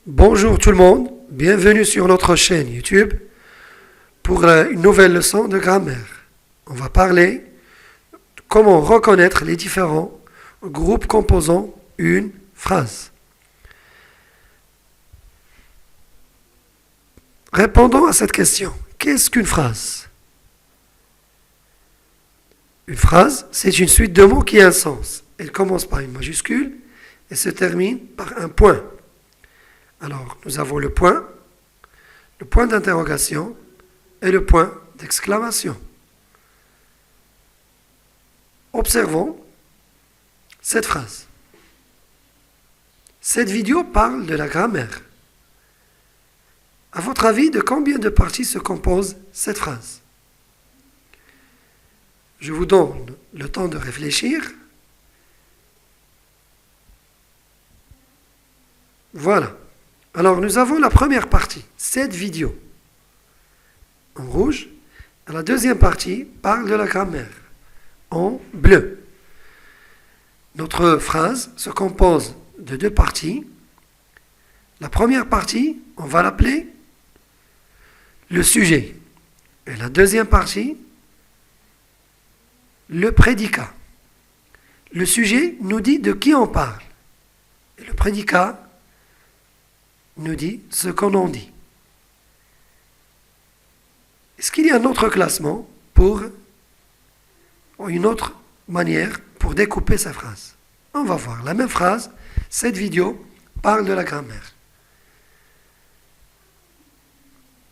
Bonjour tout le monde, bienvenue sur notre chaîne YouTube pour une nouvelle leçon de grammaire. On va parler de comment reconnaître les différents groupes composant une phrase. Répondons à cette question. Qu'est-ce qu'une phrase? Une phrase, c'est une suite de mots qui a un sens. Elle commence par une majuscule et se termine par un point. Alors, nous avons le point d'interrogation et le point d'exclamation. Observons cette phrase. Cette vidéo parle de la grammaire. À votre avis, de combien de parties se compose cette phrase? Je vous donne le temps de réfléchir. Voilà. Alors, nous avons la première partie, cette vidéo, en rouge. La deuxième partie parle de la grammaire, en bleu. Notre phrase se compose de deux parties. La première partie, on va l'appeler le sujet. Et la deuxième partie, le prédicat. Le sujet nous dit de qui on parle. Et le prédicat nous dit ce qu'on en dit. Est-ce qu'il y a un autre classement ou une autre manière pour découper sa phrase? On va voir la même phrase. Cette vidéo parle de la grammaire.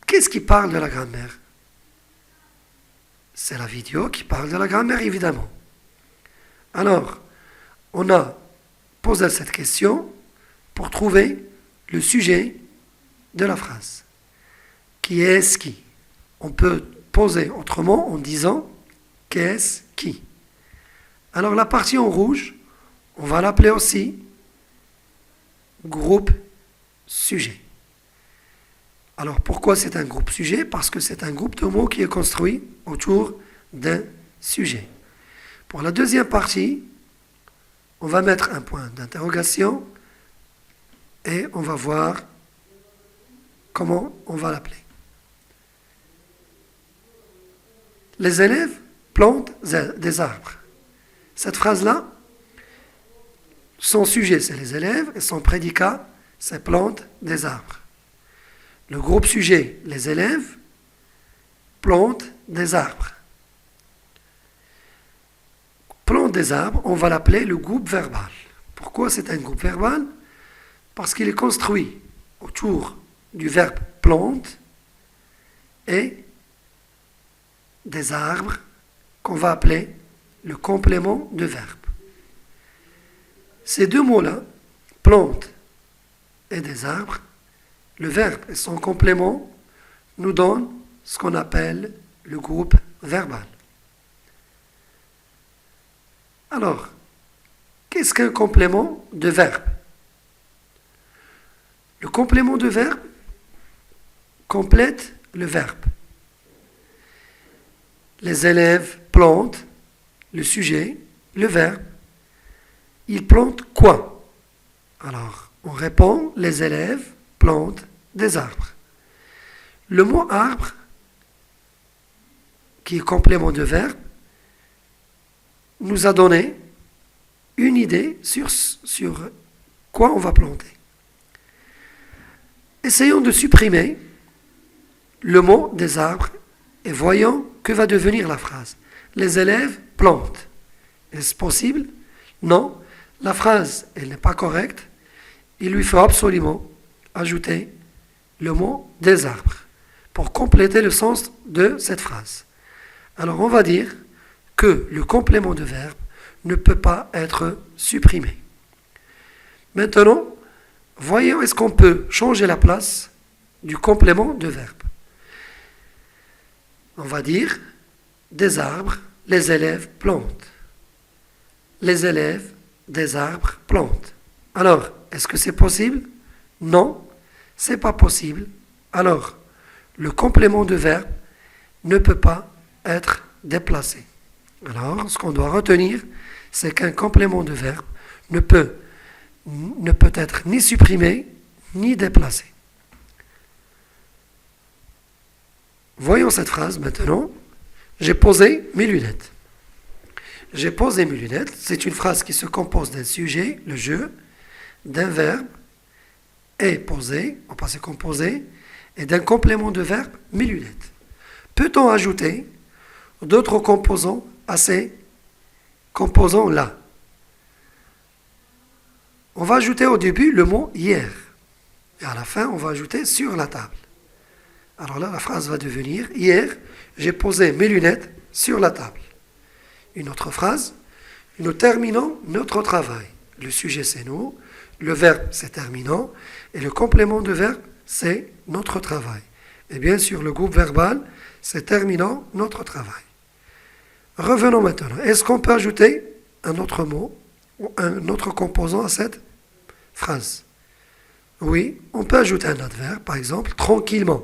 Qu'est-ce qui parle de la grammaire? C'est la vidéo qui parle de la grammaire, évidemment. Alors, on a posé cette question pour trouver le sujet de la phrase. Qui est-ce qui? On peut poser autrement en disant qu'est-ce qui? Alors la partie en rouge, on va l'appeler aussi groupe sujet. Alors pourquoi c'est un groupe sujet? Parce que c'est un groupe de mots qui est construit autour d'un sujet. Pour la deuxième partie, on va mettre un point d'interrogation et on va voir comment on va l'appeler. Les élèves plantent des arbres. Cette phrase-là, son sujet, c'est les élèves, et son prédicat, c'est plantent des arbres. Le groupe sujet, les élèves, plantent des arbres. Plantent des arbres, on va l'appeler le groupe verbal. Pourquoi c'est un groupe verbal? Parce qu'il est construit autour du verbe plante et des arbres qu'on va appeler le complément de verbe. Ces deux mots-là, plante et des arbres, le verbe et son complément nous donnent ce qu'on appelle le groupe verbal. Alors, qu'est-ce qu'un complément de verbe? Le complément de verbe complète le verbe. Les élèves plantent le sujet, le verbe. Ils plantent quoi? Alors, on répond, les élèves plantent des arbres. Le mot arbre, qui est complément de verbe, nous a donné une idée sur quoi on va planter. Essayons de supprimer le mot des arbres et voyons que va devenir la phrase. Les élèves plantent. Est-ce possible? Non. La phrase, elle n'est pas correcte. Il lui faut absolument ajouter le mot des arbres pour compléter le sens de cette phrase. Alors on va dire que le complément de verbe ne peut pas être supprimé. Maintenant, voyons est-ce qu'on peut changer la place du complément de verbe. On va dire des arbres, les élèves plantent. Les élèves, des arbres plantent. Alors, est-ce que c'est possible? Non, c'est pas possible. Alors, le complément de verbe ne peut pas être déplacé. Alors, ce qu'on doit retenir, c'est qu'un complément de verbe ne peut être ni supprimé, ni déplacer. Voyons cette phrase maintenant. J'ai posé mes lunettes. J'ai posé mes lunettes. C'est une phrase qui se compose d'un sujet, le jeu, d'un verbe, et posé, au passé composé, et d'un complément de verbe, mes lunettes. Peut-on ajouter d'autres composants à ces composants-là? On va ajouter au début le mot hier. Et à la fin, on va ajouter sur la table. Alors là, la phrase va devenir hier, j'ai posé mes lunettes sur la table. Une autre phrase, nous terminons notre travail. Le sujet, c'est nous. Le verbe, c'est terminant. Et le complément de verbe, c'est notre travail. Et bien sûr, le groupe verbal, c'est terminant notre travail. Revenons maintenant. Est-ce qu'on peut ajouter un autre mot ou un autre composant à cette phrase? Oui, on peut ajouter un adverbe, par exemple, tranquillement.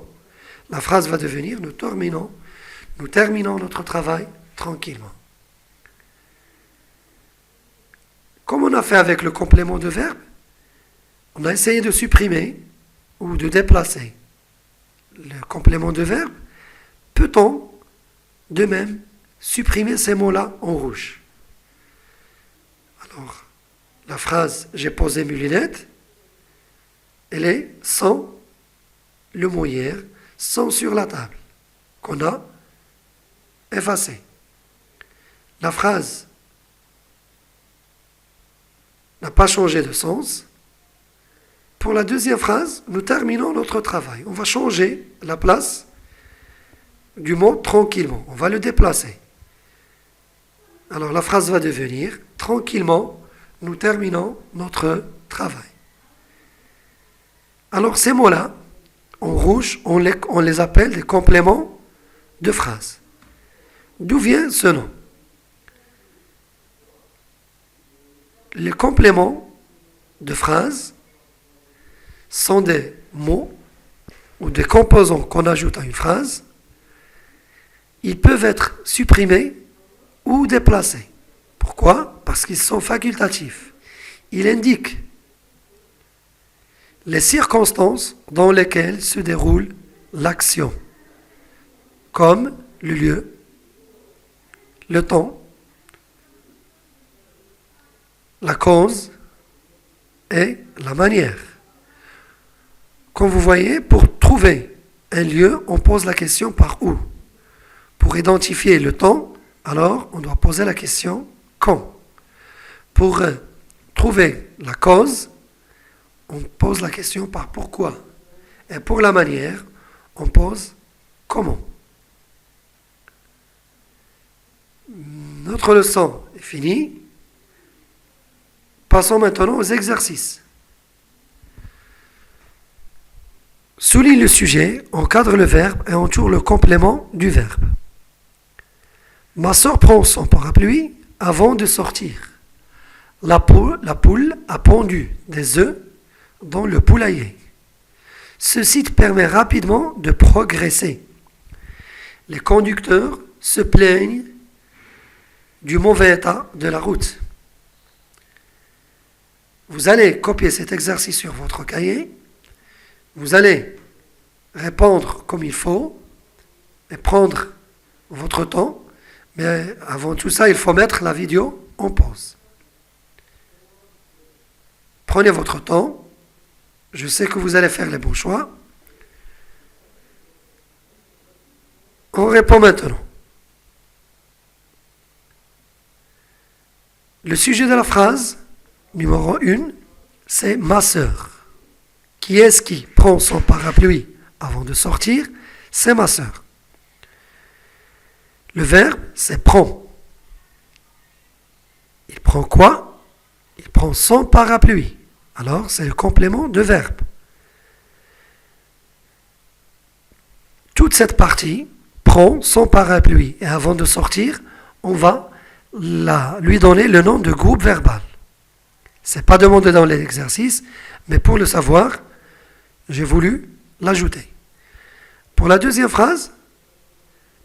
La phrase va devenir nous terminons notre travail tranquillement. Comme on a fait avec le complément de verbe, on a essayé de supprimer ou de déplacer le complément de verbe. Peut-on de même supprimer ces mots-là en rouge? Alors, la phrase « j'ai posé mes lunettes », elle est sans le mot hier, sans sur la table, qu'on a effacé. La phrase n'a pas changé de sens. Pour la deuxième phrase, nous terminons notre travail. On va changer la place du mot tranquillement. On va le déplacer. Alors la phrase va devenir tranquillement, nous terminons notre travail. Alors ces mots-là, en rouge, on les appelle des compléments de phrase. D'où vient ce nom? Les compléments de phrase sont des mots ou des composants qu'on ajoute à une phrase. Ils peuvent être supprimés ou déplacés. Pourquoi? Parce qu'ils sont facultatifs. Ils indiquent les circonstances dans lesquelles se déroule l'action, comme le lieu, le temps, la cause et la manière. Comme vous voyez, pour trouver un lieu, on pose la question par où. Pour identifier le temps, alors on doit poser la question quand. Pour trouver la cause, on pose la question par pourquoi. Et pour la manière, on pose comment. Notre leçon est finie. Passons maintenant aux exercices. Souligne le sujet, encadre le verbe et entoure le complément du verbe. Ma sœur prend son parapluie avant de sortir. La poule a pondu des œufs dans le poulailler. Ce site permet rapidement de progresser. Les conducteurs se plaignent du mauvais état de la route. Vous allez copier cet exercice sur votre cahier. Vous allez répondre comme il faut et prendre votre temps. Mais avant tout ça, il faut mettre la vidéo en pause. Prenez votre temps. Je sais que vous allez faire les bons choix. On répond maintenant. Le sujet de la phrase, numéro 1, c'est ma sœur. Qui est-ce qui prend son parapluie avant de sortir? C'est ma sœur. Le verbe, c'est prend. Il prend quoi? Il prend son parapluie. Alors, c'est le complément de verbe. Toute cette partie prend son parapluie. Et avant de sortir, on va lui donner le nom de groupe verbal. Ce n'est pas demandé dans l'exercice, mais pour le savoir, j'ai voulu l'ajouter. Pour la deuxième phrase,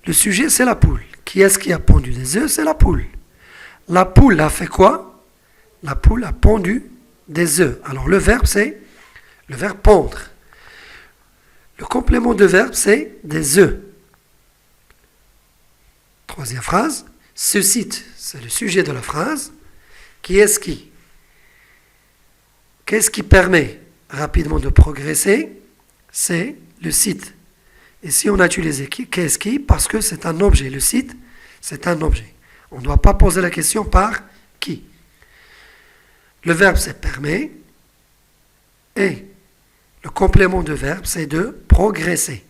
le sujet, c'est la poule. Qui est-ce qui a pondu des œufs? C'est la poule. La poule a fait quoi? La poule a pondu des œufs. Alors le verbe, c'est le verbe pondre. Le complément de verbe, c'est des œufs. Troisième phrase, ce site, c'est le sujet de la phrase. Qui est-ce qui? Qu'est-ce qui permet rapidement de progresser? C'est le site. Et si on a utilisé qui, qu'est-ce qui? Parce que c'est un objet. Le site, c'est un objet. On ne doit pas poser la question par qui. Le verbe, c'est permet. Et le complément de verbe, c'est de progresser.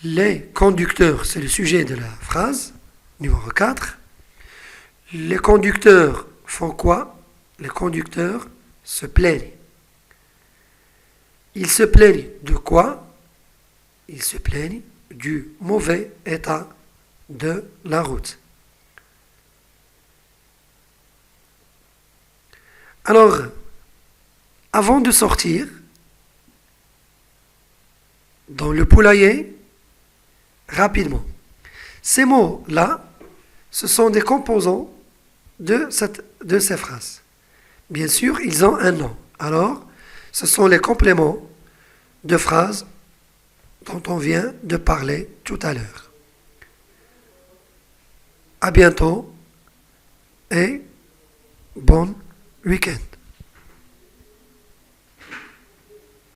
Les conducteurs, c'est le sujet de la phrase, numéro 4. Les conducteurs font quoi? Les conducteurs se plaignent. Ils se plaignent de quoi? Ils se plaignent du mauvais état de la route. Alors, avant de sortir, dans le poulailler, rapidement. Ces mots-là, ce sont des composants de ces phrases. Bien sûr, ils ont un nom. Alors, ce sont les compléments de phrases dont on vient de parler tout à l'heure. À bientôt et bon week-end.